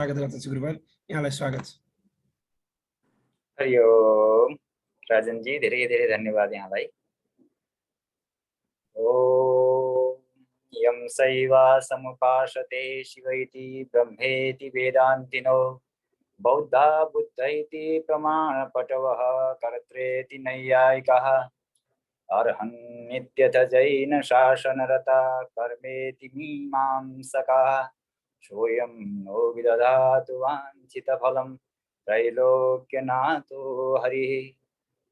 स्वागत गर्दछु गुरुवर, यहाँलाई स्वागत छ। हरि ओम राजनजी, धेरै धेरै धन्यवाद यहाँलाई। ओम यं शैवा समुपासते शिवैति ब्रह्मेति वेदान्तिनो बौद्धा बुद्धैति प्रमाणपटवः कर्त्रेति नैयायिकः अर्हन् नित्यथ जैन शासनरता कर्मेति मीमांसकाः सोऽयं नो विदधातु वाञ्छितफलं त्रैलोक्यनाथो हरिः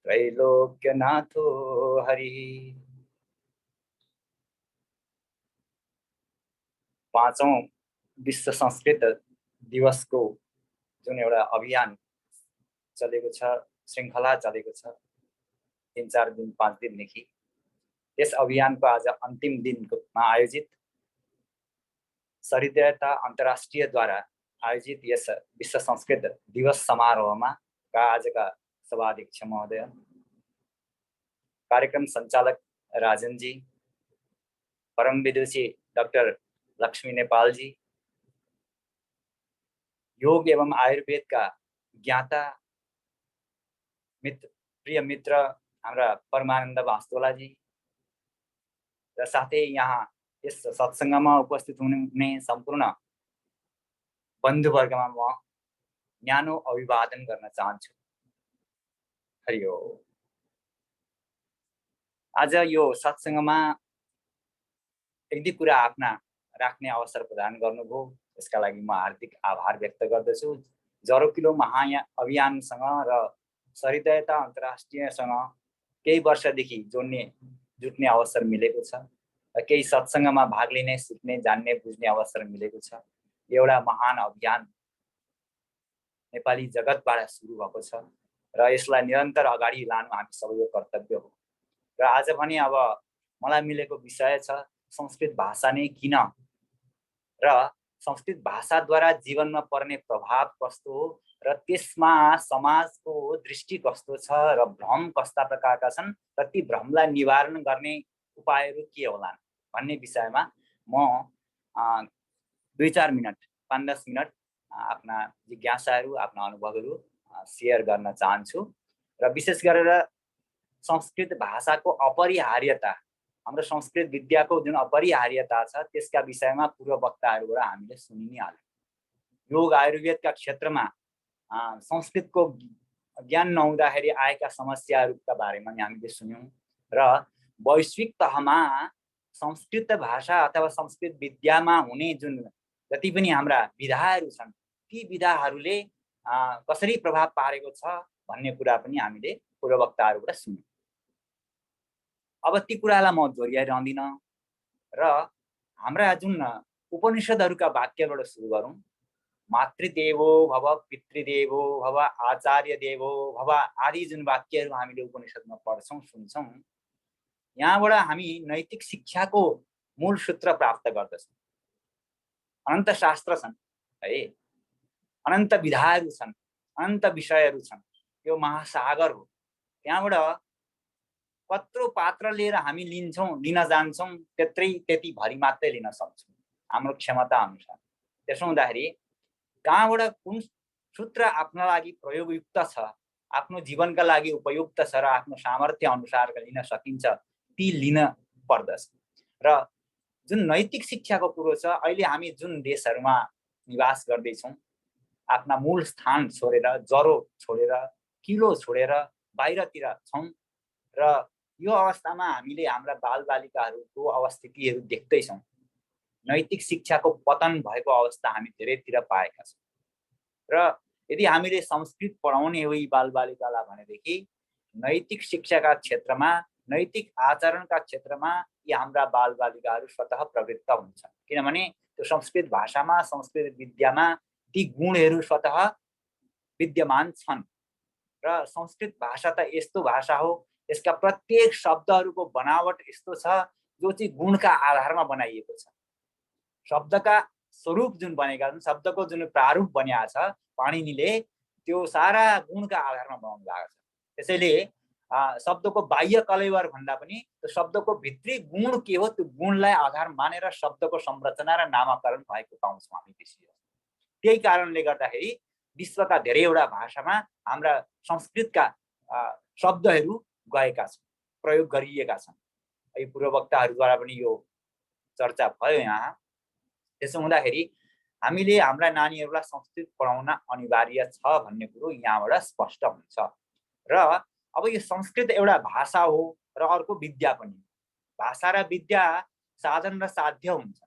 त्रैलोक्यनाथो हरिः। पाँचौं विश्व संस्कृत दिवसको जुन एउटा अभियान चलेको छ, श्रृङ्खला चलेको छ 3-4 दिन 5 दिनदेखि, यस अभियानको आज अन्तिम दिनमा आयोजित सहृदयता अन्तर्राष्ट्रियद्वारा आयोजित यस विश्व संस्कृत दिवस समारोहमा आजका सभाध्यक्ष महोदय, कार्यक्रम सञ्चालक राजनजी, परम विदुषी डाक्टर लक्ष्मी नेपालजी, योग एवं आयुर्वेदका ज्ञाता प्रिय मित्र हाम्रा परमानन्द वास्तोलाजी र साथै यहाँ यस सत्सङ्गमा उपस्थित हुने सम्पूर्ण बन्धुवर्गमा म न्यानो अभिवादन गर्न चाहन्छु। हरि ओम। आज यो सत्सङ्गमा एक दुई कुरा आफ्ना राख्ने अवसर प्रदान गर्नुभयो, त्यसका लागि म हार्दिक आभार व्यक्त गर्दछु। जरो किलो महाअभियानसँग र सहृदयता अन्तर्राष्ट्रियसँग केही वर्षदेखि जुट्ने अवसर मिलेको छ र केही सत्सङ्गमा भाग लिने, सिक्ने, जान्ने, बुझ्ने अवसर मिलेको छ। एउटा महान अभियान नेपाली जगतबाट सुरु भएको छ र यसलाई निरन्तर अगाडि लानु हामी सबैको कर्तव्य हो। र आज भने अब मलाई मिलेको विषय छ संस्कृत भाषा नै किन र संस्कृत भाषाद्वारा जीवनमा पर्ने प्रभाव कस्तो हो र त्यसमा समाजको दृष्टि कस्तो छ र भ्रम कस्ता प्रकारका छन् र ती भ्रमलाई निवारण गर्ने उपायहरू के होलान् भन्ने विषयमा म 2-4 मिनट 5-10 मिनट आफ्ना जिज्ञासाहरू, आफ्ना अनुभवहरू सेयर गर्न चाहन्छु। र विशेष गरेर संस्कृत भाषाको अपरिहार्यता, हाम्रो संस्कृत विद्याको जुन अपरिहार्यता छ त्यसका विषयमा पूर्व वक्ताहरूबाट हामीले सुनि नै हाल्यौँ। योग आयुर्वेदका क्षेत्रमा संस्कृतको ज्ञान नहुँदाखेरि आएका समस्याहरूका बारेमा हामीले सुन्यौँ र वैश्विक तहमा संस्कृत भाषा अथवा संस्कृत विद्यामा हुने जुन जति पनि हाम्रा विधाहरू छन् ती विधाहरूले कसरी प्रभाव पारेको छ भन्ने कुरा पनि हामीले पूर्व वक्ताहरूबाट सुन्यौँ। अब ती कुरालाई म दोहोऱ्याइरहँदिन र हाम्रा जुन उपनिषदहरूका वाक्यबाट सुरु गरौँ। मातृदेवो भव, पितृदेवो भव, आचार्य देवो भव आदि जुन वाक्यहरू हामीले उपनिषदमा पढ्छौँ, सुन्छौँ, यहाँबाट हामी नैतिक शिक्षाको मूल सूत्र प्राप्त गर्दछौँ। अनन्त शास्त्र छन् है, अनन्त विधाहरू छन्, अनन्त विषयहरू छन्, यो महासागर हो। त्यहाँबाट कत्रो पात्र लिएर हामी लिन जान्छौँ त्यति भरि मात्रै लिन सक्छौँ हाम्रो क्षमता अनुसार। त्यसो हुँदाखेरि कहाँबाट कुन सूत्र आफ्नो लागि प्रयोगयुक्त छ, आफ्नो जीवनका लागि उपयुक्त छ र आफ्नो सामर्थ्य अनुसार लिन सकिन्छ ती लिन पर्दछ। र जुन नैतिक शिक्षाको कुरो छ, अहिले हामी जुन देशहरूमा निवास गर्दैछौँ, आफ्ना मूल स्थान छोडेर, जरो छोडेर, किलो छोडेर बाहिरतिर छौँ र यो अवस्थामा हामीले हाम्रा बालबालिकाहरूको अवस्थितिहरू देख्दैछौँ। नैतिक शिक्षाको पतन भएको अवस्था हामी धेरैतिर पाएका छौँ र यदि हामीले संस्कृत पढाउने हो यी बालबालिकालाई भनेदेखि नैतिक शिक्षाका क्षेत्रमा, नैतिक आचरणका क्षेत्रमा यी हाम्रा बालबालिकाहरू स्वतः प्रवृत्त हुन्छन्। किनभने त्यो संस्कृत भाषामा, संस्कृत विद्यामा ती गुणहरू स्वतः विद्यमान छन् र संस्कृत भाषा त यस्तो भाषा हो, यसका प्रत्येक शब्दहरूको बनावट यस्तो छ जो चाहिँ गुणका आधारमा बनाइएको छ। शब्दका स्वरूप जुन बनेका छन्, शब्दको जुन प्रारूप बनिएको छ पाणिनीले, त्यो सारा गुणका आधारमा बनाउनु भएको छ। त्यसैले शब्दको बाह्य कलेवर भन्दा पनि त्यो शब्दको भित्री गुण के हो त्यो गुणलाई आधार मानेर शब्दको संरचना र नामाकरण भएको पाउँछौँ हामी बेसी। त्यही कारणले गर्दाखेरि विश्वका धेरैवटा भाषामा हाम्रा संस्कृतका शब्दहरू गएका छन्, प्रयोग गरिएका छन्। यी पूर्ववक्ताहरूद्वारा पनि यो चर्चा भयो यहाँ। त्यसो हुँदाखेरि हामीले हाम्रा नानीहरूलाई संस्कृत पढाउन अनिवार्य छ भन्ने कुरो यहाँबाट स्पष्ट हुन्छ। र अब यो संस्कृत एउटा भाषा हो र अर्को विद्या पनि। भाषा र विद्या साधन र साध्य हुन्छ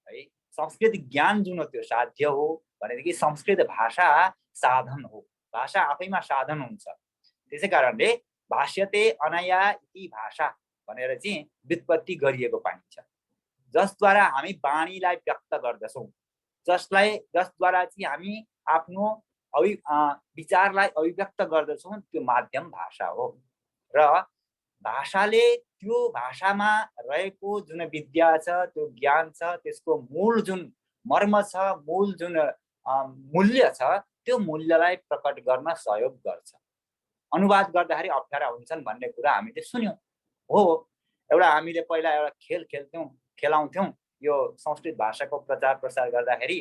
है। संस्कृत ज्ञान जुन हो त्यो साध्य हो भनेदेखि संस्कृत भाषा साधन हो। भाषा आफैमा साधन हुन्छ। त्यसै कारणले भाष्यते अनया इति भाषा भनेर चाहिँ व्युत्पत्ति गरिएको पाइन्छ, जसद्वारा हामी वाणीलाई व्यक्त गर्दछौँ, जसद्वारा चाहिँ हामी आफ्नो विचारलाई अभिव्यक्त गर्दछौँ, त्यो माध्यम भाषा हो। र भाषाले त्यो भाषामा रहेको जुन विद्या छ, त्यो ज्ञान छ, त्यसको मूल जुन मर्म छ, मूल जुन मूल्य छ, त्यो मूल्यलाई प्रकट गर्न सहयोग गर्छ। अनुवाद गर्दाखेरि अप्ठ्यारा हुन्छन् भन्ने कुरा हामीले सुन्यौँ हो। एउटा हामीले पहिला एउटा खेल खेलाउँथ्यौँ यो संस्कृत भाषाको प्रचार प्रसार गर्दाखेरि।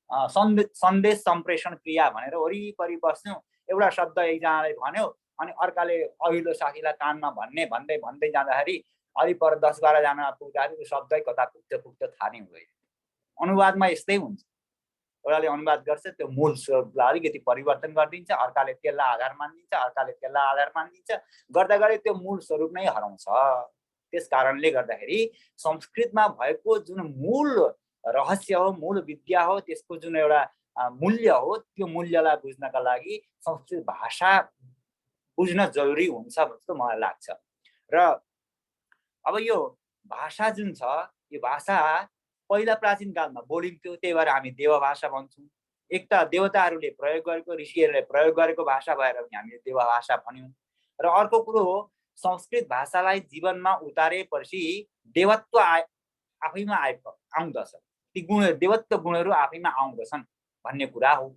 सन्देश सम्प्रेषण क्रिया भनेर वरिपरि बस्थ्यौँ। एउटा शब्द एकजनाले भन्यो अनि अर्काले अघिल्लो साथीलाई कानमा भन्दै जाँदाखेरि अलि पर 10-12 जना पुग्दाखेरि त्यो शब्दै कता पुग्छ थाहा नै हुँदैन। अनुवादमा यस्तै हुन्छ। एउटाले अनुवाद गर्छ, त्यो मूल स्वरूपलाई अलिकति परिवर्तन गरिदिन्छ, अर्काले त्यसलाई आधार मानिदिन्छ, अर्काले त्यसलाई आधार मानिदिन्छ, गर्दा गर्दै त्यो मूल स्वरूप नै हराउँछ। त्यस कारणले गर्दाखेरि संस्कृतमा भएको जुन मूल रहस्य हो, मूल विद्या हो, त्यसको जुन एउटा मूल्य हो, त्यो मूल्यलाई बुझ्नका लागि संस्कृत भाषा बुझ्न जरुरी हुन्छ जस्तो मलाई लाग्छ। र अब यो भाषा जुन छ, यो भाषा पहिला प्राचीन कालमा बोलिन्थ्यो, त्यही भएर हामी देवभाषा भन्छौँ। एक त देवताहरूले प्रयोग गरेको, ऋषिहरूले प्रयोग गरेको भाषा भएर पनि हामीले देवभाषा भन्यौँ। र अर्को कुरो हो, संस्कृत भाषालाई जीवनमा उतारेपछि देवत्व आफैमा आउँदछ। ती गुणहरू, देवत्व गुणहरू आफैमा आउँदछन् भन्ने कुरा हो।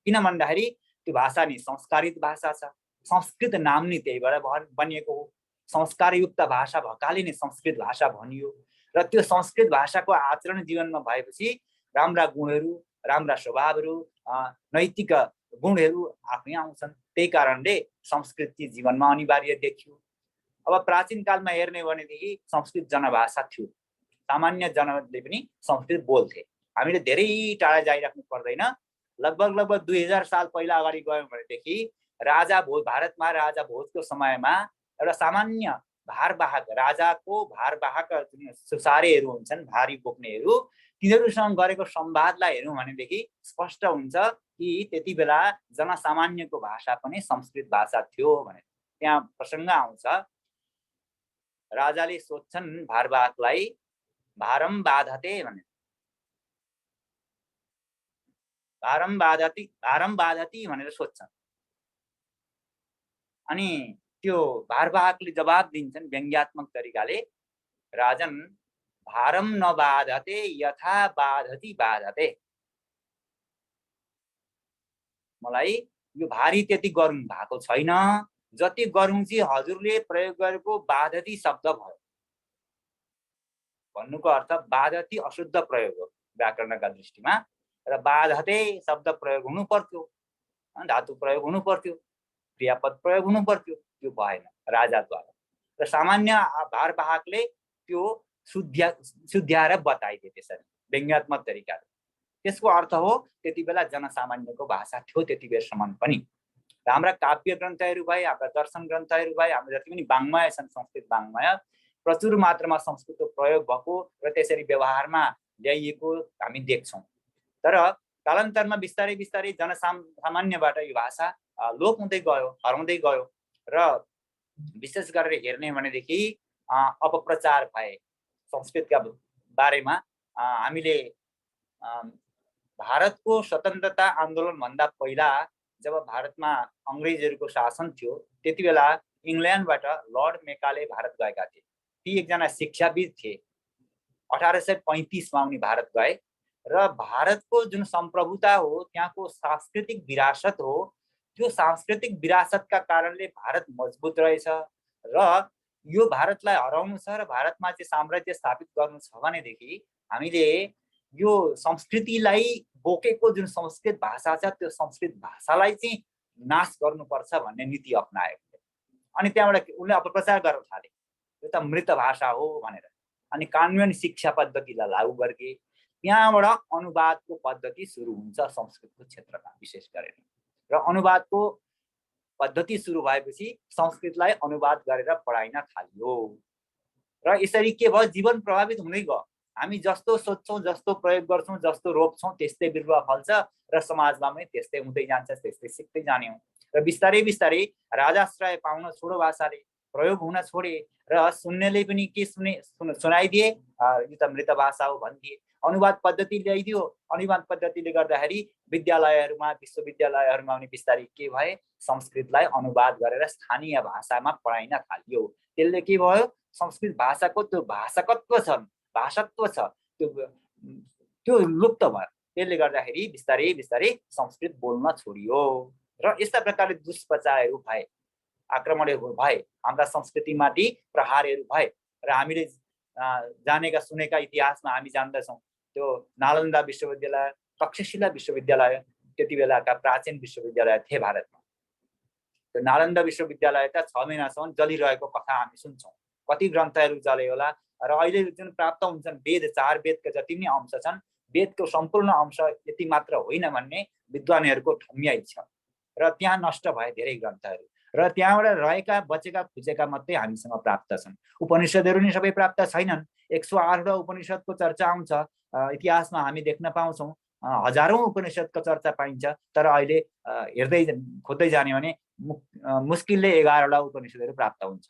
किन भन्दाखेरि त्यो भाषा नि संस्कारित भाषा छ। संस्कृत नाम नि त्यहीबाट बनिएको हो। संस्कारयुक्त भाषा भएकाले नै संस्कृत भाषा भनियो। र त्यो संस्कृत भाषाको आचरण जीवनमा भएपछि राम्रा गुणहरू, राम्रा स्वभावहरू, नैतिक गुणहरू आफै आउँछन्। त्यही कारणले संस्कृत चाहिँ जीवनमा अनिवार्य देखियो। अब प्राचीन कालमा हेर्ने भनेदेखि संस्कृत जनभाषा थियो। सामान्य जनले पनि संस्कृत बोल्थे। हामीले धेरै टाढा जाइराख्नु पर्दैन। लगभग 2000 साल पहिला अगाडि गयौँ भनेदेखि भारतमा राजा भोजको समयमा एउटा सामान्य भारवाहक, राजाको भारवाहक जुन सुसारेहरू हुन्छन्, भारी बोक्नेहरू, तिनीहरूसँग गरेको संवादलाई हेर्यौँ भनेदेखि स्पष्ट हुन्छ कि त्यति बेला जनसामान्यको भाषा पनि संस्कृत भाषा थियो भने त्यहाँ प्रसङ्ग आउँछ। राजाले सोध्छन् भारवाहकलाई, भारम बाधते भने, भारम बाधती भनेर सोध्छन्। अनि त्यो भारवाहकले जवाब दिन्छन् व्यङ्ग्यात्मक तरिकाले, राजन भारम नबाधते यथा बाधती बाधते। मलाई यो भारी त्यति गरौँ भएको छैन, जति गरौँ चाहिँ हजुरले प्रयोग गरेको बाधती शब्द भयो। भन्नुको अर्थ बाधती अशुद्ध प्रयोग हो व्याकरणका दृष्टिमा, र बाधते शब्द प्रयोग हुनु पर्थ्यो, धातु प्रयोग हुनु पर्थ्यो, क्रियापद प्रयोग हुनु पर्थ्यो। त्यो भएन राजाद्वारा। र सामान्य भारवाहकले त्यो शुद्ध्याएर बताइदिए त्यसरी व्यङ्ग्यात्मक तरिकाले। त्यसको अर्थ हो त्यति बेला जनसामान्यको भाषा थियो त्यति बेरसम्म पनि। र हाम्रा काव्य ग्रन्थहरू भए, हाम्रा दर्शन ग्रन्थहरू भए, हाम्रो जति पनि वाङ्मय छन् संस्कृत वाङ्मय, प्रचुर मात्रामा संस्कृतको प्रयोग भएको र त्यसरी व्यवहारमा ल्याइएको हामी देख्छौँ। तर कालान्तरमा बिस्तारै बिस्तारै जनसामान्यबाट यो भाषा लोप हुँदै गयो, हराउँदै गयो। र विशेष गरेर हेर्ने भनेदेखि अपप्रचार भए संस्कृतका बारेमा। हामीले भारतको स्वतन्त्रता आन्दोलनभन्दा पहिला जब भारतमा अङ्ग्रेजहरूको शासन थियो, त्यति बेला इङ्ल्यान्डबाट लर्ड मेकाले भारत गएका थिए। ती एकजना शिक्षाविद थिए। 1835 मा उनी भारत गए र भारतको जुन सम्प्रभुता हो, त्यहाँको सांस्कृतिक विरासत हो, त्यो सांस्कृतिक विरासतका कारणले भारत मजबुत रहेछ। र यो भारतलाई हराउनु छ र भारतमा चाहिँ साम्राज्य स्थापित गर्नु छ भनेदेखि हामीले यो संस्कृतिलाई बोकेको जुन संस्कृत भाषा छ त्यो संस्कृत भाषालाई चाहिँ नाश गर्नुपर्छ भन्ने नीति अपनायो। अनि त्यहाँबाट उनले अपप्रचार गर्न थाले, यो त मृत भाषा हो भनेर। अनि कानुन शिक्षा पद्धतिलाई लागू गर्के। त्यहाँबाट अनुवादको पद्धति सुरु हुन्छ संस्कृतको क्षेत्रमा विशेष गरेर। र अनुवादको पद्धति सुरु भएपछि संस्कृतलाई अनुवाद गरेर पढाइन थालियो। र यसरी के भयो, जीवन प्रभावित हुँदै गयो। हामी जस्तो सोच्छौँ, जस्तो प्रयोग गर्छौँ, जस्तो रोप्छौँ त्यस्तै बिरुवा फल्छ र समाजमा पनि त्यस्तै हुँदै जान्छ, त्यस्तै सिक्दै जाने हो। र बिस्तारै बिस्तारै राजाश्रय पाउन छोडो भाषाले, प्रयोग हुन छोडे र सुन्नेले पनि के सुनाइदिए, यो त मृत भाषा हो भनिदिए। अनुवाद पद्धति ल्याइदियो। अनुवाद पद्धतिले गर्दाखेरि विद्यालयहरूमा, विश्वविद्यालयहरूमा पनि बिस्तारै के भए, संस्कृतलाई अनुवाद गरेर स्थानीय भाषामा पढाइन थालियो। त्यसले के भयो, संस्कृत भाषाको त्यो भाषाकत्व छ, भाषात्व छ, त्यो लुप्त भयो। त्यसले गर्दाखेरि बिस्तारै बिस्तारै संस्कृत बोल्न छोडियो र यस्ता प्रकारले दुष्प्रचारहरू भए, आक्रमणहरू भए, हाम्रा संस्कृतिमाथि प्रहारहरू भए। र हामीले जानेका सुनेका इतिहासमा हामी जान्दछौँ त्यो नालन्दा विश्वविद्यालय, तक्षशिला विश्वविद्यालय त्यति बेलाका प्राचीन विश्वविद्यालय थिए भारतमा। त्यो नालन्दा विश्वविद्यालय त 6 महिनासम्म जलिरहेको कथा हामी सुन्छौँ। कति ग्रन्थहरू जले होला। र अहिले जुन प्राप्त हुन्छन् वेद, 4 वेदका जति पनि अंश छन्, वेदको सम्पूर्ण अंश यति मात्र होइन भन्ने विद्वानहरूको ठम्याइ छ। र त्यहाँ नष्ट भए धेरै ग्रन्थहरू। र त्यहाँबाट रहेका बचेका खुचेका मात्रै हामीसँग प्राप्त छन्। उपनिषदहरू नि सबै प्राप्त छैनन्। 108वटा उपनिषदको चर्चा आउँछ इतिहासमा, हामी देख्न पाउँछौँ। हजारौं उपनिषदको चर्चा पाइन्छ। तर अहिले हेर्दै खोज्दै जाने भने मुस्किलले 11वटा उपनिषदहरू प्राप्त हुन्छ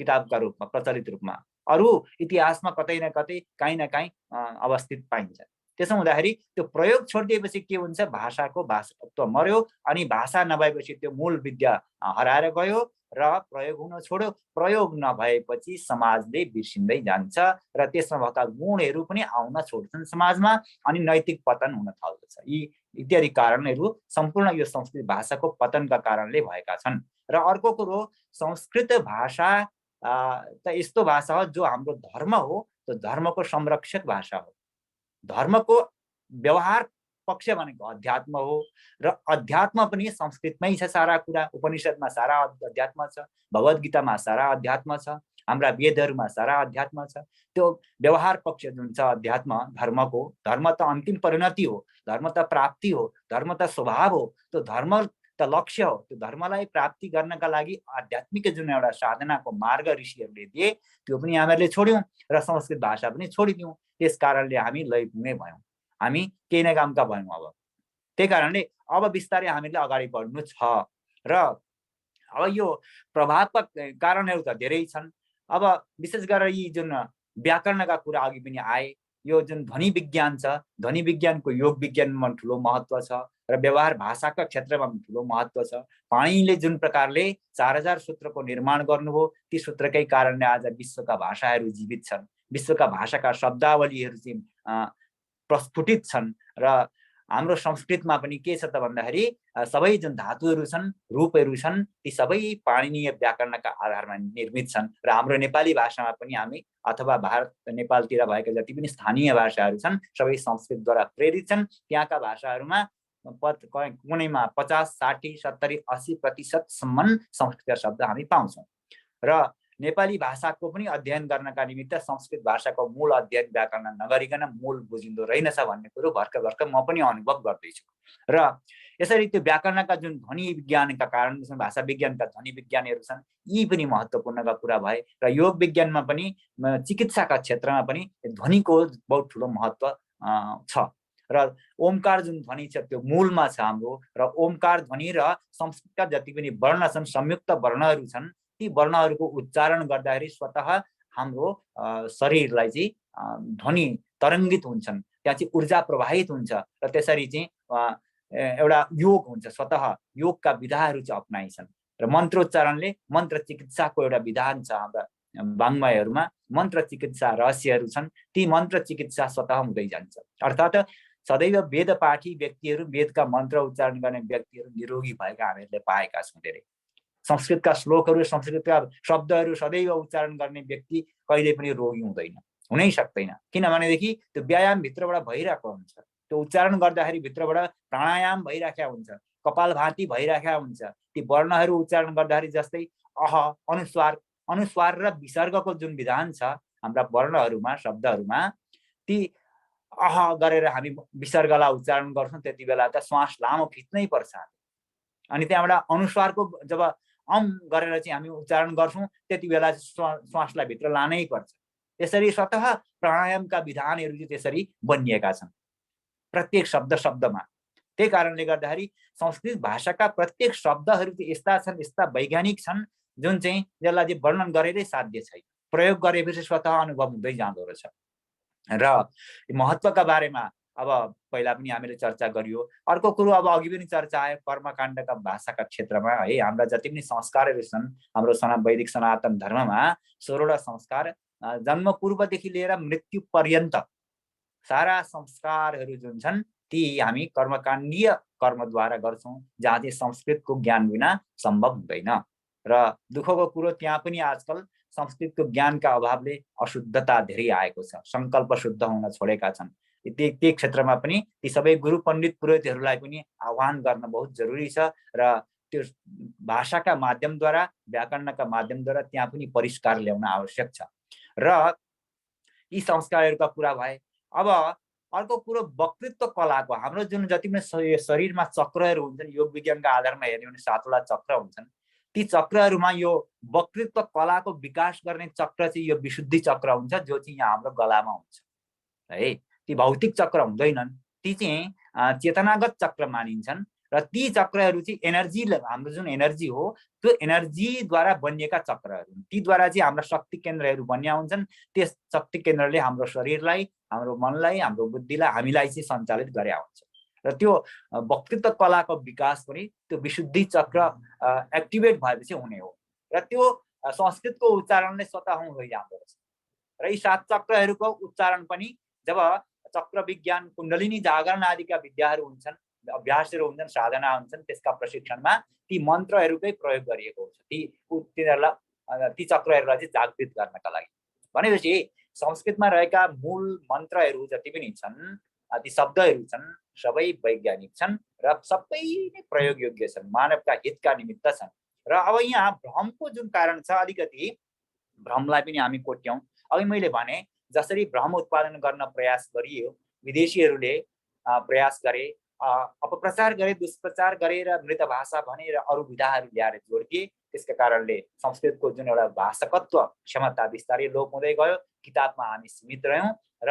किताबका रूपमा, प्रचलित रूपमा। अरू इतिहासमा कतै न कतै, कहीँ न कहीँ अवस्थित पाइन्छ। त्यसो हुँदाखेरि त्यो प्रयोग छोडिदिएपछि के हुन्छ, भाषाको भाषात्व मर्यो। अनि भाषा नभएपछि त्यो मूल विद्या हराएर गयो र प्रयोग हुन छोड्यो। प्रयोग नभएपछि समाजले बिर्सिँदै जान्छ र त्यसमा भएका गुणहरू पनि आउन छोड्छन् समाजमा। अनि नैतिक पतन हुन थाल्दछ। यी इत्यादि कारणहरू सम्पूर्ण यो संस्कृत भाषाको पतनका कारणले भएका छन्। र अर्को कुरो, संस्कृत भाषा त यस्तो भाषा हो जो हाम्रो धर्म हो, त्यो धर्मको संरक्षक भाषा हो। धर्मको व्यवहार पक्ष भनेको अध्यात्म हो। र अध्यात्म पनि संस्कृतमै छ। सारा कुरा उपनिषदमा सारा अध्यात्म छ, भगवत गीतामा सारा अध्यात्म छ, हाम्रा वेदहरूमा सारा अध्यात्म छ। त्यो व्यवहार पक्ष जुन छ अध्यात्म धर्मको, धर्म त अन्तिम परिणति हो, धर्म त प्राप्ति हो, धर्म त स्वभाव हो, त्यो धर्म त लक्ष्य हो। त्यो धर्मलाई प्राप्ति गर्नका लागि आध्यात्मिक जुन एउटा साधनाको मार्ग ऋषिहरूले दिए त्यो पनि हामीहरूले छोड्यौँ र संस्कृत भाषा पनि छोडिदियौँ। त्यस कारणले हामी लयपुङ्गे भयौँ, हामी केही न कामका भयौँ। अब त्यही कारणले अब बिस्तारै हामीले अगाडि बढ्नु छ। र अब यो प्रभावका कारणहरू त धेरै छन्। अब विशेष गरेर यी जुन व्याकरणका कुरा अघि पनि आए, यो जुन ध्वनि विज्ञान छ, ध्वनि विज्ञानको योग विज्ञानमा ठुलो महत्त्व छ र व्यवहार भाषाका क्षेत्रमा पनि ठुलो महत्त्व छ। पाणिनीले जुन प्रकारले 4000 सूत्रको निर्माण गर्नुभयो, ती सूत्रकै कारणले आज विश्वका भाषाहरू जीवित छन्, विश्वका भाषाका शब्दावलीहरू चाहिँ प्रस्फुटित छन्। र हाम्रो संस्कृतमा पनि के छ त भन्दाखेरि सबै जुन धातुहरू छन्, रूपहरू छन्, ती सबै पाणिनीय व्याकरणका आधारमा निर्मित छन्। र हाम्रो नेपाली भाषामा पनि हामी अथवा भारत नेपालतिर भएका जति पनि स्थानीय भाषाहरू छन् सबै संस्कृतद्वारा प्रेरित छन्। त्यहाँका भाषाहरूमा कुनैमा 50, 60, 70, 80% सम्म संस्कृत शब्द हामी पाउँछौँ। र नेपाली भाषाको पनि अध्ययन गर्नका निमित्त संस्कृत भाषाको मूल अध्ययन व्याकरण नगरिकन मूल बुझिँदो रहेनछ भन्ने कुरो भर्खर भर्खर म पनि अनुभव गर्दैछु। र यसरी त्यो व्याकरणका जुन ध्वनि विज्ञानका कारण भाषा विज्ञानका ध्वनि विज्ञानहरू छन्, यी पनि महत्त्वपूर्णका कुरा भए। र योग विज्ञानमा पनि, चिकित्साका क्षेत्रमा पनि ध्वनिको बहुत ठुलो महत्त्व छ। र ओमकार जुन ध्वनि छ त्यो मूलमा छ हाम्रो। र ओमकार ध्वनि र संस्कृतका जति पनि वर्ण छन्, संयुक्त वर्णहरू छन्, ती वर्णहरूको उच्चारण गर्दाखेरि स्वतः हाम्रो शरीरलाई चाहिँ ध्वनि तरङ्गित हुन्छन्, त्यहाँ चाहिँ ऊर्जा प्रवाहित हुन्छ। र त्यसरी चाहिँ एउटा योग हुन्छ, स्वतः योगका विधाहरू चाहिँ अपनाइछन्। र मन्त्रोच्चारणले मन्त्र चिकित्साको एउटा विधान छ हाम्रा वाङ्मयहरूमा, मन्त्र चिकित्सा रहस्यहरू छन्, ती मन्त्र चिकित्सा स्वतः हुँदै जान्छ। अर्थात् सदैव वेदपाठी व्यक्तिहरू, वेदका मन्त्र उच्चारण गर्ने व्यक्तिहरू निरोगी भएका हामीहरूले पाएका छौँ। धेरै संस्कृतका श्लोकहरू, संस्कृतका शब्दहरू सदैव उच्चारण गर्ने व्यक्ति कहिले पनि रोगी हुँदैन। हुनै सक्दैन। किनभनेदेखि त्यो व्यायाम भित्रबाट भइरहेको हुन्छ, त्यो उच्चारण गर्दाखेरि भित्रबाट प्राणायाम भइराखेको हुन्छ, कपालभाती भइराखेको हुन्छ। ती वर्णहरू उच्चारण गर्दाखेरि जस्तै अह, अनुस्वार अनुस्वार र विसर्गको जुन विधान छ हाम्रा वर्णहरूमा, शब्दहरूमा, ती अह गरेर हामी विसर्गलाई उच्चारण गर्छौँ त्यति बेला त श्वास लामो खिच्नै पर्छ। अनि त्यहाँबाट अनुस्वारको जब अम गरेर चाहिँ हामी उच्चारण गर्छौँ त्यति बेला श्वासलाई भित्र लानै पर्छ। त्यसरी स्वतः प्राणायामका विधानहरू चाहिँ त्यसरी बनिएका छन् प्रत्येक शब्द शब्दमा। त्यही कारणले गर्दाखेरि संस्कृत भाषाका प्रत्येक शब्दहरू चाहिँ यस्ता छन्, यस्ता वैज्ञानिक छन् जुन चाहिँ यसलाई चाहिँ वर्णन गरेरै साध्य छैन। प्रयोग गरेपछि स्वतः अनुभव हुँदै जाँदो रहेछ। र महत्त्वका बारेमा अब पहिला पनि हामीले चर्चा गरियो। अर्को कुरो अब अघि पनि चर्चा आयो कर्मकाण्डका भाषाका क्षेत्रमा है। हाम्रा जति पनि संस्कारहरू छन् हाम्रो वैदिक सनातन धर्ममा 16वटा संस्कार जन्म पूर्वदेखि लिएर मृत्यु पर्यन्त सारा संस्कारहरू जुन छन् ती हामी कर्मकाण्डीय कर्मद्वारा गर्छौँ, जहाँ चाहिँ संस्कृतको ज्ञान बिना सम्भव हुँदैन। र दुःखको कुरो त्यहाँ पनि आजकल संस्कृतको ज्ञानका अभावले अशुद्धता धेरै आएको छ, सङ्कल्प शुद्ध हुन छोडेका छन्। त्यही क्षेत्रमा पनि ती सबै गुरु पण्डित पुरोहितहरूलाई पनि आह्वान गर्न बहुत जरुरी छ र त्यो भाषाका माध्यमद्वारा, व्याकरणका माध्यमद्वारा त्यहाँ पनि परिष्कार ल्याउन आवश्यक छ। र यी संस्कारहरूका कुरा भए। अब अर्को कुरो वक्तृत्व कलाको, हाम्रो जुन जति पनि शरीरमा चक्रहरू हुन्छन्, योग विज्ञानका आधारमा हेर्ने भने 7वटा चक्र हुन्छन्। ती चक्रहरूमा यो वक्तृत्व कलाको विकास गर्ने चक्र चाहिँ यो विशुद्धि चक्र हुन्छ, जो चाहिँ यहाँ हाम्रो गलामा हुन्छ है। ती भौतिक चक्र हुँदैनन्, ती चाहिँ चेतनागत चक्र मानिन्छन्। र ती चक्रहरू चाहिँ एनर्जी, हाम्रो जुन एनर्जी हो त्यो एनर्जीद्वारा बनिएका चक्रहरू हुन्। तीद्वारा चाहिँ हाम्रा शक्ति केन्द्रहरू बनिया हुन्छन्। त्यस शक्ति केन्द्रले हाम्रो शरीरलाई, हाम्रो मनलाई, हाम्रो बुद्धिलाई, हामीलाई चाहिँ सञ्चालित गरेका हुन्छ। र त्यो वक्तृत्व कलाको विकास पनि त्यो विशुद्धि चक्र एक्टिभेट भएपछि हुने हो। र त्यो संस्कृतको उच्चारणले स्वतः हुँदै जाँदो रहेछ। र यी 7 चक्रहरूको उच्चारण पनि जब चक्र विज्ञान, कुण्डलिनी जागरण आदिका विद्याहरू हुन्छन्, अभ्यासहरू हुन्छन्, साधना हुन्छन्, त्यसका प्रशिक्षणमा ती मन्त्रहरूकै प्रयोग गरिएको हुन्छ ती चक्रहरूलाई चाहिँ जागृत गर्नका लागि। भनेपछि संस्कृतमा रहेका मूल मन्त्रहरू जति पनि छन्, ती शब्दहरू छन्, सबै वैज्ञानिक छन् र सबै नै प्रयोगयोग्य छन्, मानवका हितका निमित्त छन्। र अब यहाँ भ्रमको जुन कारण छ, अलिकति भ्रमलाई पनि हामी कोट्यौँ। अघि मैले भने जसरी भ्रम उत्पादन गर्न प्रयास गरियो, विदेशीहरूले प्रयास गरे, अपप्रचार गरे, दुष्प्रचार गरे र मृत भाषा भने र अरू विधाहरू ल्याएर जोडिदिए। त्यसका कारणले संस्कृतको जुन एउटा भाषाकत्व क्षमता बिस्तारै लोप हुँदै गयो। किताबमा हामी सीमित रह्यौँ र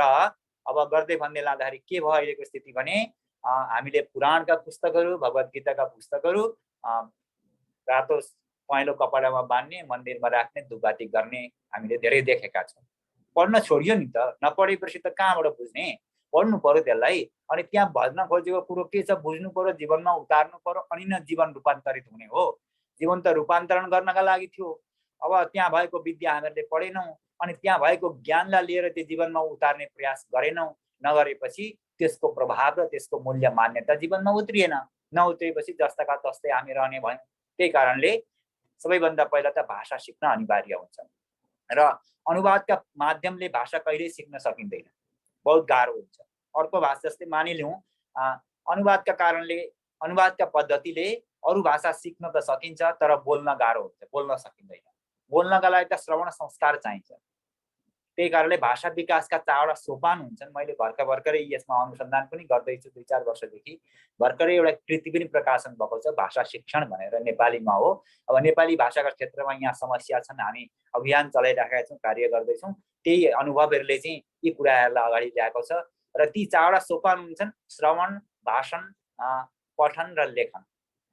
अब गर्दै भन्दै लाँदाखेरि के भयो अहिलेको स्थिति भने हामीले पुराणका पुस्तकहरू, भगवत गीताका पुस्तकहरू रातो पहेँलो कपडामा बान्ने, मन्दिरमा राख्ने, धुपबाती गर्ने हामीले धेरै देखेका छौँ। पढ्न छोडियो नि त, नपढेपछि त कहाँबाट बुझ्ने? पढ्नु पर्यो त्यसलाई। अनि त्यहाँ भन्न खोजेको कुरो के छ बुझ्नु पर्यो, जीवनमा उतार्नु पर्यो, अनि न जीवन रूपान्तरित हुने हो। जीवन त रूपान्तरण गर्नका लागि थियो। अब त्यहाँ भएको विद्या हामीहरूले पढेनौँ, अनि त्यहाँ भएको ज्ञानलाई लिएर त्यो जीवनमा उतार्ने प्रयास गरेनौँ। नगरेपछि त्यसको प्रभाव र त्यसको मूल्य मान्यता जीवनमा उत्रिएन। नउत्रिएपछि जस्ताका तस्तै हामी रहने भयौँ। त्यही कारणले सबैभन्दा पहिला त भाषा सिक्न अनिवार्य हुन्छ। र अनुवादका माध्यमले भाषा कहिल्यै सिक्न सकिँदैन, बहुत गाह्रो हुन्छ। अर्को भाषा जस्तै मानिलिउँ, अनुवादका कारणले, अनुवादका पद्धतिले अरू भाषा सिक्न त सकिन्छ, तर बोल्न गाह्रो हुन्छ, बोल्न सकिँदैन। बोल्नका लागि त श्रवण संस्कार चाहिन्छ। त्यही कारणले भाषा विकासका 4वटा सोपान हुन्छन्। मैले भर्खरै यसमा अनुसन्धान पनि गर्दैछु, 2-4 वर्षदेखि। भर्खरै एउटा कृति पनि प्रकाशन भएको छ, भाषा शिक्षण भनेर, नेपालीमा हो। अब नेपाली भाषाका क्षेत्रमा यहाँ समस्या छन्, हामी अभियान चलाइराखेका छौँ, कार्य गर्दैछौँ। त्यही अनुभवहरूले चाहिँ यी कुराहरूलाई अगाडि ल्याएको छ। र ती 4वटा सोपान हुन्छन्: श्रवण, भाषण, पठन र लेखन।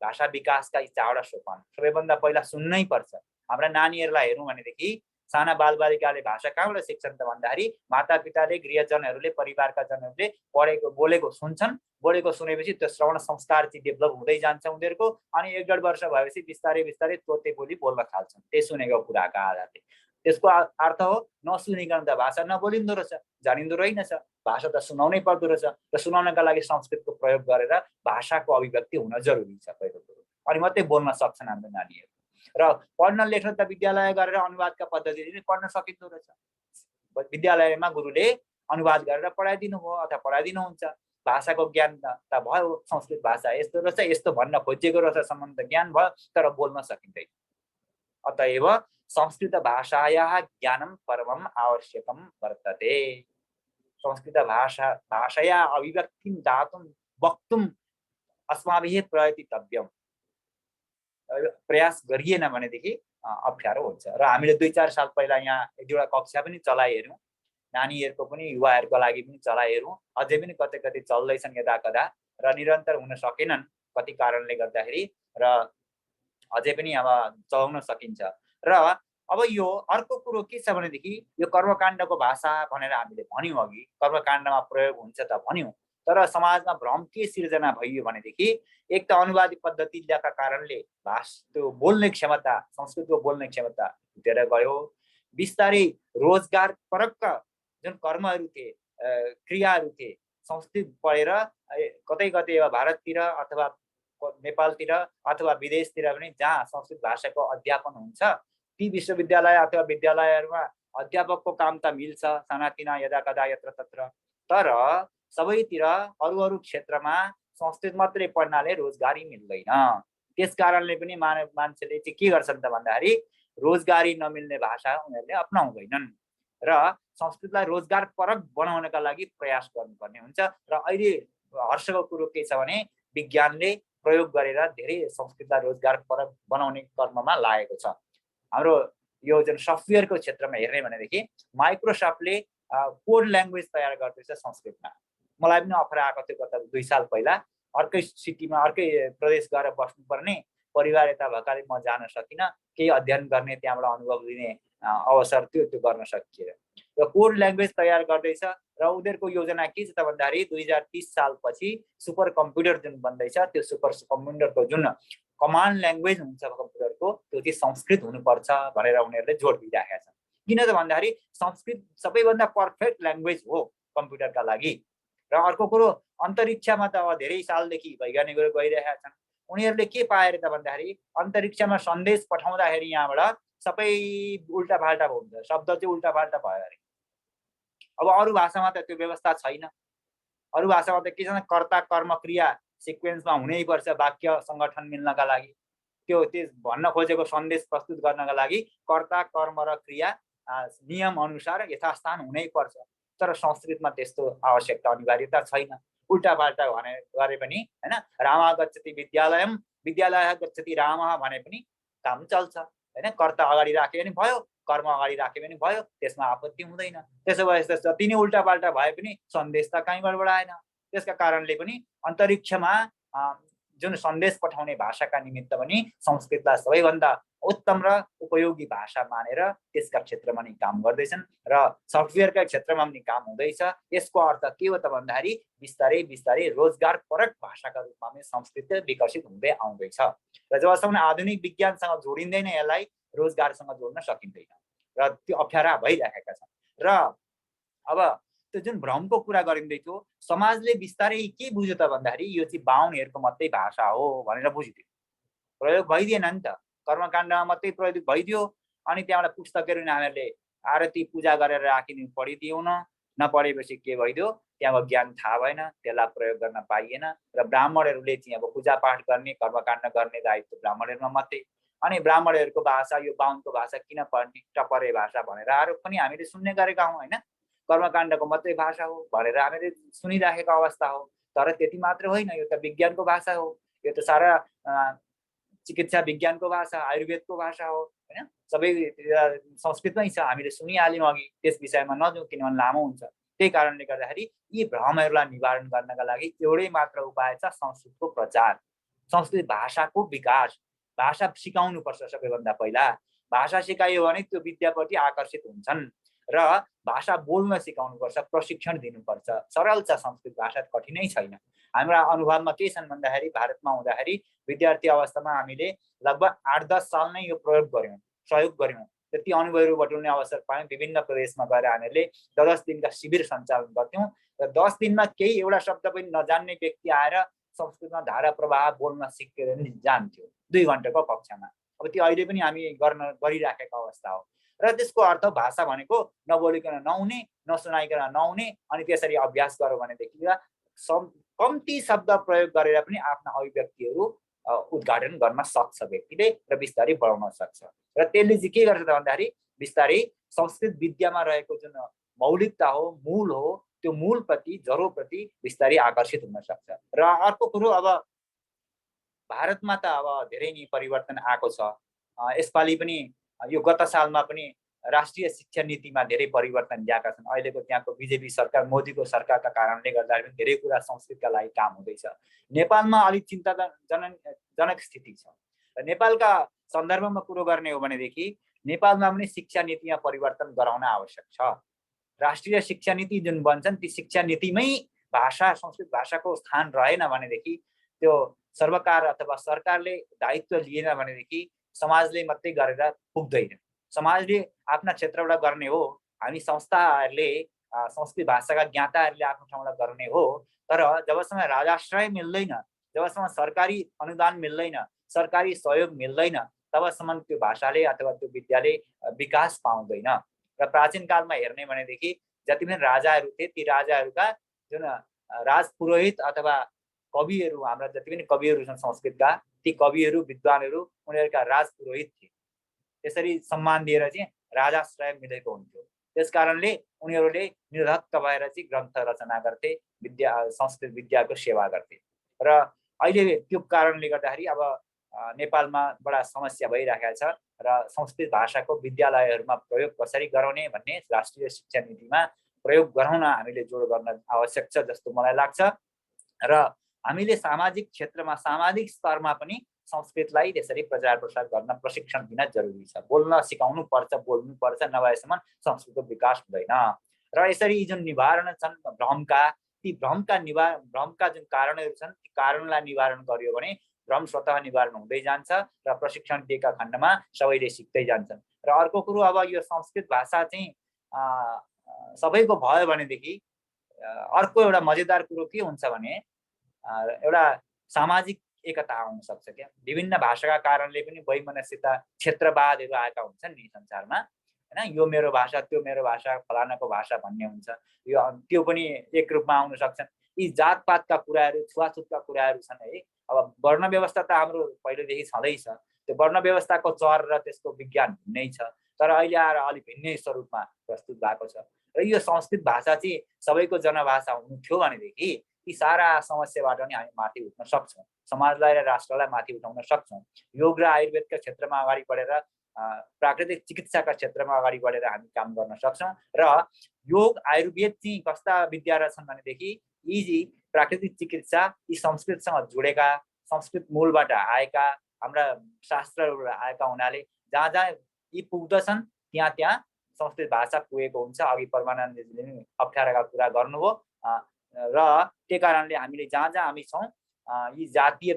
भाषा विकासका यी 4वटा सोपान। सबैभन्दा पहिला सुन्नै पर्छ। हाम्रा नानीहरूलाई हेरौँ भनेदेखि साना बालबालिकाले भाषा कहाँबाट सिक्छन् त भन्दाखेरि मातापिताले, गृहजनहरूले, परिवारका जनहरूले पढेको बोलेको सुन्छन्। बोलेको सुनेपछि त्यो श्रवण संस्कार चाहिँ डेभलप हुँदै जान्छ उनीहरूको। अनि 1-1.5 वर्ष भएपछि बिस्तारै बिस्तारै तोते बोली बोल्न थाल्छन्, त्यही सुनेको कुराका आधारले। त्यसको अर्थ हो नसुनिकन त भाषा नबोलिँदो रहेछ, जानिँदो रहेनछ। भाषा त सुनाउनै पर्दो रहेछ। र सुनाउनका लागि संस्कृतको प्रयोग गरेर भाषाको अभिव्यक्ति हुन जरुरी छ पहिलो कुरो, अनि मात्रै बोल्न सक्छन् हाम्रो नानीहरू। र पढ्न लेख्न त विद्यालय गरेर अनुवादका पद्धतिले नै पढ्न सकिँदो रहेछ। विद्यालयमा गुरुले अनुवाद गरेर पढाइदिनु भयो अथवा पढाइदिनुहुन्छ। भाषाको ज्ञान त भयो, संस्कृत भाषा यस्तो रहेछ यस्तो भन्न खोजिएको रहेछ सम्बन्ध ज्ञान भयो, तर बोल्न सकिँदैन। अतएव संस्कृत भाषायाः ज्ञानं परमम् आवश्यकं वर्तते। संस्कृत भाषया अभिव्यक्तिं दातुं वक्तुम् अस्माभिः प्रयतितव्यम्। प्रयास गरिएन भनेदेखि अप्ठ्यारो हुन्छ। र हामीले 2-4 साल पहिला यहाँ एक दुईवटा कक्षा पनि चलाइहेर्यौँ, नानीहरूको पनि युवाहरूको लागि पनि चलाइहेर्यौँ। अझै पनि कतै कतै चल्दैछन् यदा कदा, र निरन्तर हुन सकेनन् कति कारणले गर्दाखेरि, र अझै पनि अब चलाउन सकिन्छ। र अब यो अर्को कुरो के छ भनेदेखि यो कर्मकाण्डको भाषा भनेर हामीले भन्यौँ, अघि कर्मकाण्डमा प्रयोग हुन्छ त भन्यौँ, तर समाजमा भ्रम के सिर्जना भइयो भनेदेखि एक त अनुवादी पद्धतिका कारणले त्यो बोल्ने क्षमता, संस्कृतको बोल्ने क्षमता घटेर गयो। बिस्तारै रोजगार परक जुन कर्महरू थिए, क्रियाहरू थिए, संस्कृत पढेर कतै कतै भारततिर अथवा नेपालतिर अथवा विदेशतिर पनि जहाँ संस्कृत भाषाको अध्यापन हुन्छ ती विश्वविद्यालय अथवा विद्यालयहरूमा अध्यापकको काम त मिल्छ सानातिना यदा कदा यत्र तत्र, तर सबैतिर अरू क्षेत्रमा संस्कृत मात्रै पढ्नाले रोजगारी मिल्दैन। त्यस कारणले पनि मान्छेले चाहिँ के गर्छन् त भन्दाखेरि रोजगारी नमिल्ने भाषा उनीहरूले अपनाउँदैनन् र संस्कृतलाई रोजगार परक बनाउनका लागि प्रयास गर्नुपर्ने हुन्छ। र अहिले हर्षको कुरो के छ भने विज्ञानले प्रयोग गरेर धेरै संस्कृतलाई रोजगार परक बनाउने कर्ममा लागेको छ। हाम्रो यो जुन सफ्टवेयरको क्षेत्रमा हेर्ने भनेदेखि माइक्रोसफ्टले कोड ल्याङ्ग्वेज तयार गर्दैछ संस्कृतमा। मलाई पनि अफर आएको थियो गत 2 साल पहिला, अर्कै सिटीमा अर्कै प्रदेश गएर बस्नुपर्ने परिवार यता भएकाले म जान सकिनँ, केही अध्ययन गर्ने त्यहाँबाट अनुभव लिने अवसर थियो, त्यो गर्न सकिएन। र कोड ल्याङ्ग्वेज तयार गर्दैछ र उनीहरूको योजना के छ त भन्दाखेरि 2030 सालपछि सुपर कम्प्युटर जुन बन्दैछ त्यो सुपर कम्प्युटरको जुन कमान्ड ल्याङ्ग्वेज हुन्छ कम्प्युटरको त्यो चाहिँ संस्कृत हुनुपर्छ भनेर उनीहरूले जोड दिइराखेका छन्। किन त भन्दाखेरि संस्कृत सबैभन्दा पर्फेक्ट ल्याङ्ग्वेज हो कम्प्युटरका लागि। र अर्को कुरो अन्तरिक्षमा त अब धेरै सालदेखि वैज्ञानिकहरू गइरहेका छन्। उनीहरूले के पाएर त भन्दाखेरि अन्तरिक्षमा सन्देश पठाउँदाखेरि यहाँबाट सबै उल्टापाल्टा हुन्छ, शब्द चाहिँ उल्टापाल्टा भयो अरे। अब अरू भाषामा त त्यो व्यवस्था छैन। अरू भाषामा त के छ कर्ता कर्म क्रिया सिक्वेन्समा हुनैपर्छ वाक्य सङ्गठन मिल्नका लागि। त्यो भन्न खोजेको सन्देश प्रस्तुत गर्नका लागि कर्ता कर्म र क्रिया नियम अनुसार यथास्थान हुनैपर्छ। तर संस्कृतमा त्यस्तो आवश्यकता अनिवार्यता छैन। उल्टापाल्टा गरे पनि हैन, रामा गच्छति विद्यालयम विद्यालय गच्छति रामः भने पनि काम चल्छ हैन। कर्ता अगाडि राखे पनि भयो, कर्म अगाडि राखे पनि भयो, त्यसमा आपत्ति हुँदैन। त्यसो भए जति नै उल्टापाल्टा भए पनि सन्देश त कहीँ गडबड आएन। त्यसका कारणले पनि अन्तरिक्षमा जुन सन्देश पठाउने भाषाका निमित्त पनि संस्कृतलाई सबैभन्दा उत्तम र उपयोगी भाषा मानेर त्यसका क्षेत्रमा नि काम गर्दैछन् र सफ्टवेयरका क्षेत्रमा पनि काम हुँदैछ। यसको अर्थ के हो त भन्दाखेरि बिस्तारै बिस्तारै रोजगार परक भाषाका रूपमा पनि संस्कृत विकसित हुँदै आउँदैछ र जबसम्म आधुनिक विज्ञानसँग जोडिँदैन यसलाई रोजगारसँग जोड्न सकिँदैन र त्यो अप्ठ्यारा भइरहेका छन्। र अब त्यो जुन भ्रमको कुरा गरिँदै थियो समाजले बिस्तारै के बुझ्यो त भन्दाखेरि यो चाहिँ बाहुनहरूको मात्रै भाषा हो भनेर बुझिदियो। प्रयोग भइदिएन नि त, कर्मकाण्डमा मात्रै प्रयोग भइदियो। अनि त्यहाँबाट पुस्तकहरू हामीहरूले आरती पूजा गरेर राखिदिनु, पढिदिउन, नपढेपछि के भइदियो त्यहाँको ज्ञान थाहा भएन, त्यसलाई प्रयोग गर्न पाइएन। र ब्राह्मणहरूले चाहिँ अब पूजापाठ गर्ने कर्मकाण्ड गर्ने दायित्व ब्राह्मणहरूमा मात्रै। अनि ब्राह्मणहरूको भाषा यो बाहुनको भाषा किन पढ्ने, टपरे भाषा भनेर आरोप पनि हामीले सुन्ने गरेका हौँ होइन। कर्मकाण्डको मात्रै भाषा हो भनेर हामीले सुनिराखेको अवस्था हो। तर त्यति मात्र होइन, यो त विज्ञानको भाषा हो, यो त सारा चिकित्सा विज्ञानको भाषा, आयुर्वेदको भाषा हो होइन। सबै संस्कृतमै छ, हामीले सुनिहाल्यौँ अघि, त्यस विषयमा नजाउँ किनभने लामो हुन्छ। त्यही कारणले गर्दाखेरि यी भ्रमहरूलाई निवारण गर्नका लागि एउटै मात्र उपाय छ संस्कृतको प्रचार, संस्कृत भाषाको विकास। भाषा सिकाउनुपर्छ सबैभन्दा पहिला। भाषा सिकायो भने त्यो विद्याप्रति आकर्षित हुन्छन् र भाषा बोल्न सिकाउनुपर्छ, प्रशिक्षण दिनुपर्छ। सरल छ संस्कृत भाषा, कठिनै छैन। हाम्रा अनुभवमा के छन् भन्दाखेरि भारतमा हुँदाखेरि विद्यार्थी अवस्थामा हामीले लगभग 8-10 साल नै यो सहयोग गऱ्यौँ। त्यति अनुभवहरू बटुल्ने अवसर पायौँ। विभिन्न प्रदेशमा गएर हामीहरूले 10 दिनका शिविर सञ्चालन गर्थ्यौँ र 10 दिनमा केही एउटा शब्द पनि नजान्ने व्यक्ति आएर संस्कृतमा धारा प्रवाह बोल्न सिकेर नि जान्थ्यो 2 घण्टाको कक्षामा। अब त्यो अहिले पनि हामी गरिराखेको अवस्था हो। र त्यसको अर्थ भाषा भनेको नबोलिकन नहुने, नसुनाइकन नहुने, अनि त्यसरी अभ्यास गर्यो भनेदेखि कम्ती शब्द प्रयोग गरेर पनि आफ्ना अभिव्यक्तिहरू उद्घाटन गर्न सक्छ व्यक्तिले र बिस्तारै बढाउन सक्छ। र त्यसले चाहिँ के गर्छ त भन्दाखेरि बिस्तारै संस्कृत विद्यामा रहेको जुन मौलिकता हो, मूल हो, त्यो मूलप्रति, जरोप्रति बिस्तारै आकर्षित हुन सक्छ। र अर्को कुरो, अब भारतमा त अब धेरै नै परिवर्तन आएको छ। यसपालि पनि यो गत सालमा पनि राष्ट्रिय शिक्षा नीतिमा धेरै परिवर्तन ल्याएका छन्। अहिलेको त्यहाँको बिजेपी सरकार, मोदीको सरकारका कारणले गर्दाखेरि पनि धेरै कुरा संस्कृतका लागि काम हुँदैछ। नेपालमा अलिक चिन्ताजनक स्थिति छ। र नेपालका सन्दर्भमा कुरो गर्ने हो भनेदेखि नेपालमा पनि शिक्षा नीतिमा परिवर्तन गराउन आवश्यक छ। राष्ट्रिय शिक्षा नीति जुन बन्छन् ती शिक्षा नीतिमै भाषा, संस्कृत भाषाको स्थान रहेन भनेदेखि त्यो सरकार अथवा सरकारले दायित्व लिएन भनेदेखि समाजले मात्रै गरेर पुग्दैन। समाजले आफ्ना क्षेत्रबाट गर्ने हो, हामी संस्थाहरूले, संस्कृत भाषाका ज्ञाताहरूले आफ्नो ठाउँबाट गर्ने हो। तर जबसम्म राजाश्रय मिल्दैन, जबसम्म सरकारी अनुदान मिल्दैन, सरकारी सहयोग मिल्दैन, तबसम्म त्यो भाषाले अथवा त्यो विद्याले विकास पाउँदैन। र प्राचीन कालमा हेर्ने भनेदेखि जति पनि राजाहरू थिए ती राजाहरूका जुन राजपुरोहित अथवा कविहरू, हाम्रा जति पनि कविहरू छन् संस्कृतका, ती कविहरू, विद्वानहरू उनीहरूका राजपुरोहित थिए। त्यसरी सम्मान दिएर चाहिँ राजाश्रय मिलेको हुन्थ्यो। त्यसकारणले उनीहरूले निर्धक्क भएर चाहिँ ग्रन्थ रचना गर्थे, संस्कृत विद्याको सेवा गर्थे। र अहिले त्यो कारणले गर्दाखेरि अब नेपालमा बडा समस्या भइरहेको छ र संस्कृत भाषाको विद्यालयहरूमा प्रयोग कसरी गराउने भन्ने राष्ट्रिय शिक्षा नीतिमा प्रयोग गराउन हामीले जोड गर्न आवश्यक छ जस्तो मलाई लाग्छ। र हामीले सामाजिक क्षेत्रमा, सामाजिक स्तरमा पनि संस्कृतलाई त्यसरी प्रचार प्रसार गर्न प्रशिक्षण दिन जरुरी छ। बोल्न सिकाउनु पर्छ, बोल्नु पर्छ, नभएसम्म संस्कृतको विकास हुँदैन। र यसरी जुन निवारण छन् भ्रमका, ती भ्रमका जुन कारणहरू छन् ती कारणलाई निवारण गरियो भने भ्रम स्वतः निवारण हुँदै जान्छ र प्रशिक्षण दिएका खण्डमा सबैले सिक्दै जान्छन्। र अर्को कुरो, अब यो संस्कृत भाषा चाहिँ सबैको भयो भनेदेखि अर्को एउटा मजेदार कुरो के हुन्छ भने एउटा सामाजिक एकता आउन सक्छ क्या। विभिन्न भाषाका कारणले पनि वैमनस्यता, क्षेत्रवादहरू आएका हुन्छन् नि संसारमा, हैन? यो मेरो भाषा, त्यो मेरो भाषा, फलानाको भाषा भन्ने हुन्छ। यो त्यो पनि एक रूपमा आउन सक्छन्। यी जातपातका कुराहरू, छुवाछुतका कुराहरू छन् है। अब वर्ण व्यवस्था त हाम्रो पहिलेदेखि छँदैछ। त्यो वर्ण व्यवस्थाको चर र त्यसको विज्ञान भिन्नै छ, तर अहिले आएर अलिक भिन्नै स्वरूपमा प्रस्तुत भएको छ। र यो संस्कृत भाषा चाहिँ सबैको जनभाषा हुनु थियो भनेदेखि ती सारा समस्याबाट पनि हामी माथि उठ्न सक्छौँ, समाजलाई र राष्ट्रलाई माथि उठाउन सक्छौँ। योग र आयुर्वेदका क्षेत्रमा अगाडि बढेर, प्राकृतिक चिकित्साका क्षेत्रमा अगाडि बढेर हामी काम गर्न सक्छौँ। र योग, आयुर्वेद चाहिँ कस्ता विद्या रहेछन् भनेदेखि यी प्राकृतिक चिकित्सा यी संस्कृतसँग जोडेका, संस्कृत मूलबाट आएका, हाम्रा शास्त्रहरूबाट आएका हुनाले जहाँ जहाँ यी पुग्दछन् त्यहाँ त्यहाँ संस्कृत भाषा पुगेको हुन्छ। अघि परमानन्दजीले पनि अप्ठ्याराका कुरा गर्नुभयो। र त्यही कारणले हामीले जहाँ जहाँ हामी छौँ यी जातीय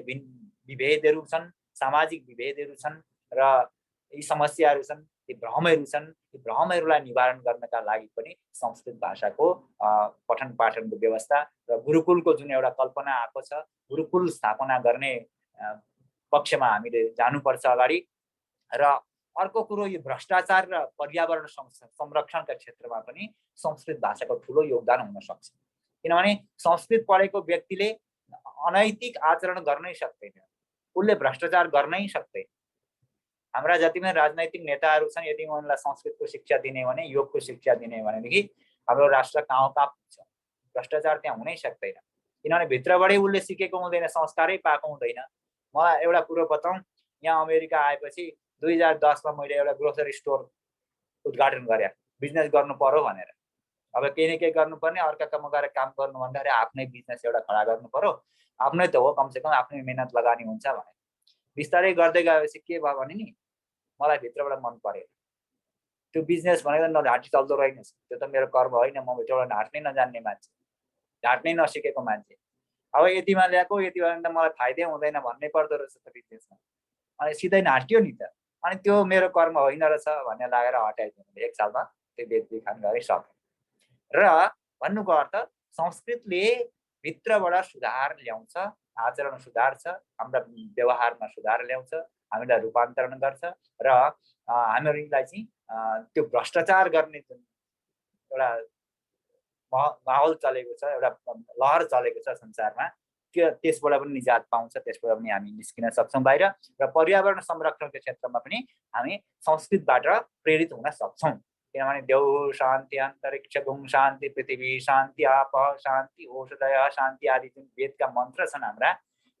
विभेदहरू छन्, सामाजिक विभेदहरू छन् र यी समस्याहरू छन्, यी भ्रमहरू छन्। यी भ्रमहरूलाई निवारण गर्नका लागि पनि संस्कृत भाषाको पठन पाठनको व्यवस्था र गुरुकुलको जुन एउटा कल्पना आएको छ, गुरुकुल स्थापना गर्ने पक्षमा हामीले जानुपर्छ अगाडि। र अर्को कुरो, यो भ्रष्टाचार र पर्यावरण संरक्षणका क्षेत्रमा पनि संस्कृत भाषाको ठुलो योगदान हुन सक्छ। किनभने संस्कृत पढेको व्यक्तिले अनैतिक आचरण गर्नै सक्दैन, उसले भ्रष्टाचार गर्नै सक्दैन। हाम्रा जति पनि राजनैतिक नेताहरू छन्, यदि उनलाई संस्कृतको शिक्षा दिने भने, योगको शिक्षा दिने भनेदेखि हाम्रो राष्ट्र कहाँ पुग्छ? भ्रष्टाचार त्यहाँ हुनै सक्दैन, किनभने भित्रबाटै उसले सिकेको हुँदैन, संस्कारै पाएको हुँदैन। मलाई एउटा कुरो बताउँ, यहाँ अमेरिका आएपछि 2010मा मैले एउटा ग्रोसरी स्टोर उद्घाटन गरेँ, बिजनेस गर्नु पर्यो भनेर। अब केही न केही गर्नुपर्ने, अर्कामा गएर काम गर्नु भन्दाखेरि आफ्नै बिजनेस एउटा खडा गर्नु पर्यो, आफ्नै त हो, कमसेकम आफ्नै मेहनत लगानी हुन्छ भने। बिस्तारै गर्दै गएपछि के भयो भने नि मलाई भित्रबाट मन परेन। त्यो बिजनेस भनेको नढाँटी चल्दो रहेनछ, त्यो त मेरो कर्म होइन। म भित्रबाट ढाँट्नै नजान्ने मान्छे, ढाँट्नै नसिकेको मान्छे। अब यतिमा ल्याएको, यति भयो भने त मलाई फाइदै हुँदैन भन्नै पर्दो रहेछ त बिजनेसमा। अनि सिधै ढाँट्यो नि त। अनि त्यो मेरो कर्म होइन रहेछ भन्ने लागेर हटाइदिनु। 1 सालमा त्यो बेचबिखान गरे सक्यो। र भन्नुको अर्थ संस्कृतले भित्रबाट सुधार ल्याउँछ आचरण सुधार्छ, हाम्रा व्यवहारमा सुधार ल्याउँछ, हामीलाई रूपान्तरण गर्छ र हामीहरूलाई चाहिँ त्यो भ्रष्टाचार गर्ने जुन एउटा माहौल चलेको छ, एउटा लहर चलेको छ संसारमा, त्यसबाट पनि निजात पाउँछ, त्यसबाट पनि हामी निस्किन सक्छौँ बाहिर र पर्यावरण संरक्षणको क्षेत्रमा पनि हामी संस्कृतबाट प्रेरित हुन सक्छौँ। किनभने देव शान्ति, अन्तरिक्ष गुण शान्ति, पृथ्वी शान्ति, आप शान्ति, औषधय शान्ति आदि जुन वेदका मन्त्र छन् हाम्रा,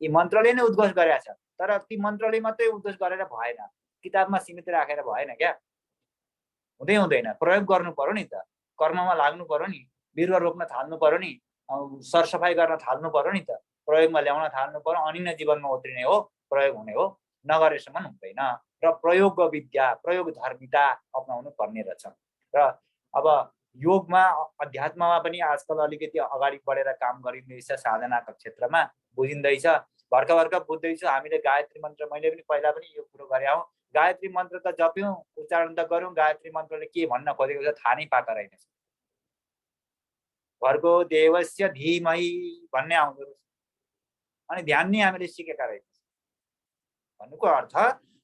यी मन्त्रले नै उद्घोष गरेका छ। तर ती मन्त्रले मात्रै उद्घोष गरेर भएन, किताबमा सीमित राखेर भएन क्या, हुँदैन, प्रयोग गर्नु पर्यो नि त, कर्ममा लाग्नु पर्यो नि, बिरुवा रोप्न थाल्नु पर्यो नि, सरसफाइ गर्न थाल्नु पर्यो नि त, प्रयोगमा ल्याउन थाल्नु पर्यो, अनि नै जीवनमा उत्रिने हो, प्रयोग हुने हो, नगरेसम्म हुँदैन। र प्रयोग विद्या, प्रयोग धर्मिता अप्नाउनु पर्ने रहेछ। र अब योगमा अध्यात्ममा पनि आजकल अलिकति अगाडि बढेर काम गरिँदैछ, साधनाको क्षेत्रमा बुझिँदैछ। भर्खर बुझ्दैछु हामीले गायत्री मन्त्र, मैले पनि पहिला पनि यो कुरो गरे हौ, गायत्री मन्त्र त जप्यौँ, उच्चारण त गऱ्यौँ, गायत्री मन्त्रले के भन्न खोजेको छ थाहा नै पाएको रहेनछ। भर्गो देवस्य धीमहि भन्ने आउँदो रहेछ, अनि ध्यान नै हामीले सिकेका रहेछ। भन्नुको अर्थ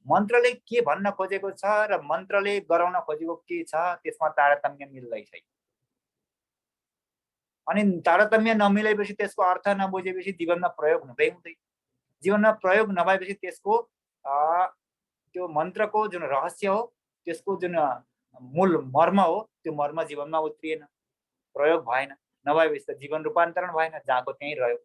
मन्त्रले के भन्न खोजेको छ र मन्त्रले गराउन खोजेको के छ, त्यसमा तारतम्य मिल्दैछ। अनि तारतम्य नमिलेपछि त्यसको अर्थ नबुझेपछि जीवनमा प्रयोग हुँदैन। जीवनमा प्रयोग नभएपछि त्यसको त्यो मन्त्रको जुन रहस्य हो, त्यसको जुन मूल मर्म हो, त्यो मर्म जीवनमा उत्रिएन, प्रयोग भएन, नभएपछि त जीवन रूपान्तरण भएन, जहाँको त्यहीँ रह्यो।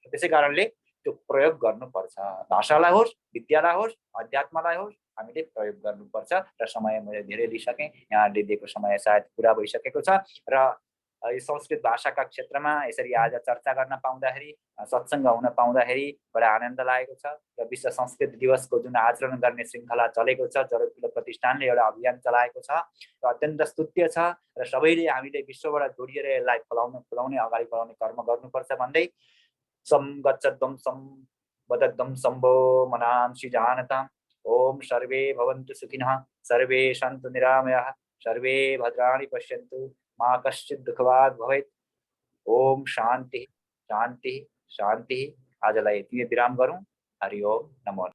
त्यसै कारणले त्यो प्रयोग गर्नुपर्छ। भाषालाई होस्, विद्यालाई होस्, अध्यात्मलाई होस्, हामीले प्रयोग गर्नुपर्छ। र समय मैले धेरै लिइसकेँ, यहाँले दिएको समय सायद पुरा भइसकेको छ र यो संस्कृत भाषाका क्षेत्रमा यसरी आज चर्चा गर्न पाउँदाखेरि, सत्सङ्ग हुन पाउँदाखेरि बडा आनन्द लागेको छ। र विश्व संस्कृत दिवसको जुन आचरण गर्ने श्रृङ्खला चलेको छ, जरकिलो प्रतिष्ठानले एउटा अभियान चलाएको छ र अत्यन्त स्तुत्य छ। र सबैले हामीले विश्वबाट जोडिएर यसलाई फलाउने अगाडि बढाउने कर्म गर्नुपर्छ भन्दै सं गच्छध्वं सं वदध्वं सम्भो मनांसि जानताम्। ओम सर्वे भवन्तु सुखिनः, सर्वे सन्तु निरामयाः, सर्वे भद्राणि पश्यन्तु, मा कश्चित् दुःखभाग् भवेत्। ओम शान्ति शान्ति शान्ति। आजलाई यति विराम गरौँ। हरि ओम, नमो।